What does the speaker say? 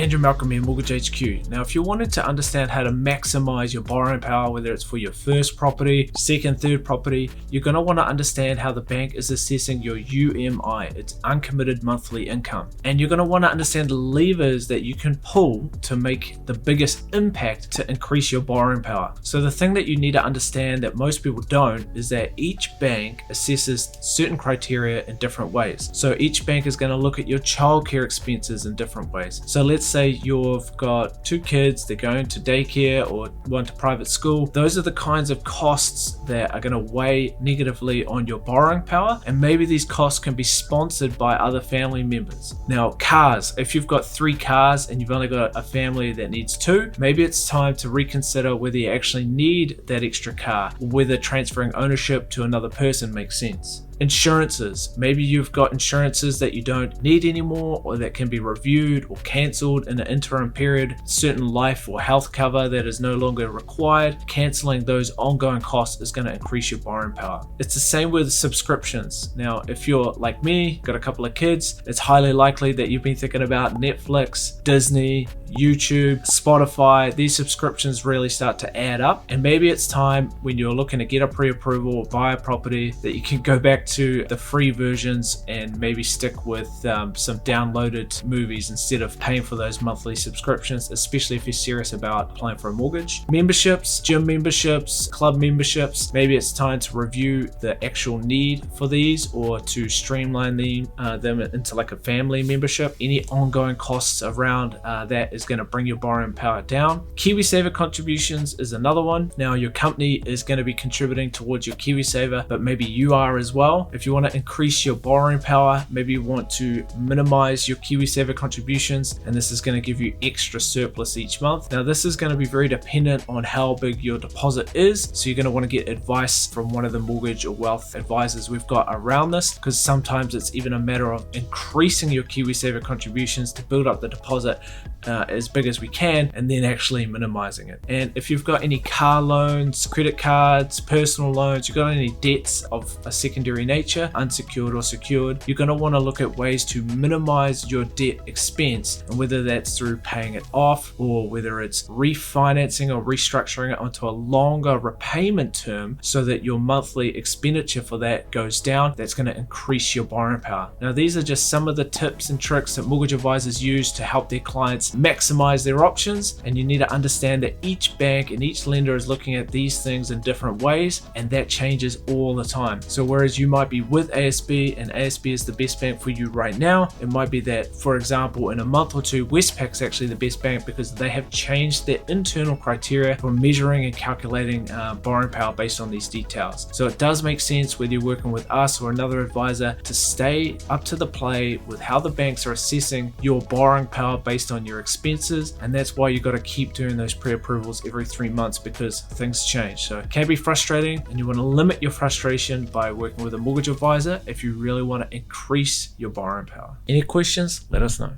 Andrew Malcolm here, Mortgage HQ. Now, if you're wanting to understand how to maximize your borrowing power, whether it's for your first property, second, third property, you're going to want to understand how the bank is assessing your UMI, its uncommitted monthly income. And you're going to want to understand the levers that you can pull to make the biggest impact to increase your borrowing power. So the thing that you need to understand that most people don't is that each bank assesses certain criteria in different ways. So each bank is going to look at your childcare expenses in different ways. So let's say you've got 2 kids, they're going to daycare or one to private school. Those are the kinds of costs that are going to weigh negatively on your borrowing power, and maybe these costs can be sponsored by other family members. Now, cars, if you've got 3 cars and you've only got a family that needs 2, maybe it's time to reconsider whether you actually need that extra car, or whether transferring ownership to another person makes sense. Insurances, maybe you've got insurances that you don't need anymore or that can be reviewed or cancelled in an interim period. Certain life or health cover that is no longer required, cancelling those ongoing costs is going to increase your borrowing power. It's the same with subscriptions. Now, if you're like me, got a couple of kids, it's highly likely that you've been thinking about Netflix, Disney, YouTube, Spotify. These subscriptions really start to add up, and maybe it's time when you're looking to get a pre-approval or buy a property that you can go back to the free versions and maybe stick with some downloaded movies instead of paying for those monthly subscriptions, especially if you're serious about applying for a mortgage. Memberships, gym memberships, club memberships, maybe it's time to review the actual need for these or to streamline them into like a family membership. Any ongoing costs around that is going to bring your borrowing power down. KiwiSaver contributions is another one. Now, your company is going to be contributing towards your KiwiSaver, but maybe you are as well. If you want to increase your borrowing power, maybe you want to minimize your KiwiSaver contributions, and this is going to give you extra surplus each month. Now, this is going to be very dependent on how big your deposit is, so you're going to want to get advice from one of the mortgage or wealth advisors we've got around this, because sometimes it's even a matter of increasing your KiwiSaver contributions to build up the deposit as big as we can, and then actually minimizing it. And if you've got any car loans, credit cards, personal loans, you've got any debts of a secondary nature, unsecured or secured, you're going to want to look at ways to minimize your debt expense, and whether that's through paying it off or whether it's refinancing or restructuring it onto a longer repayment term so that your monthly expenditure for that goes down. That's going to increase your borrowing power. Now, these are just some of the tips and tricks that mortgage advisors use to help their clients maximize their options, and you need to understand that each bank and each lender is looking at these things in different ways, and that changes all the time. So whereas you might be with ASB and ASB is the best bank for you right now, it might be that, for example, in a month or two, Westpac's actually the best bank because they have changed their internal criteria for measuring and calculating borrowing power based on these details. So it does make sense whether you're working with us or another advisor to stay up to the play with how the banks are assessing your borrowing power based on your expenses, and that's why you got to keep doing those pre-approvals every 3 months because things change. So it can be frustrating, and you want to limit your frustration by working with a mortgage advisor if you really want to increase your borrowing power. Any questions? Let us know.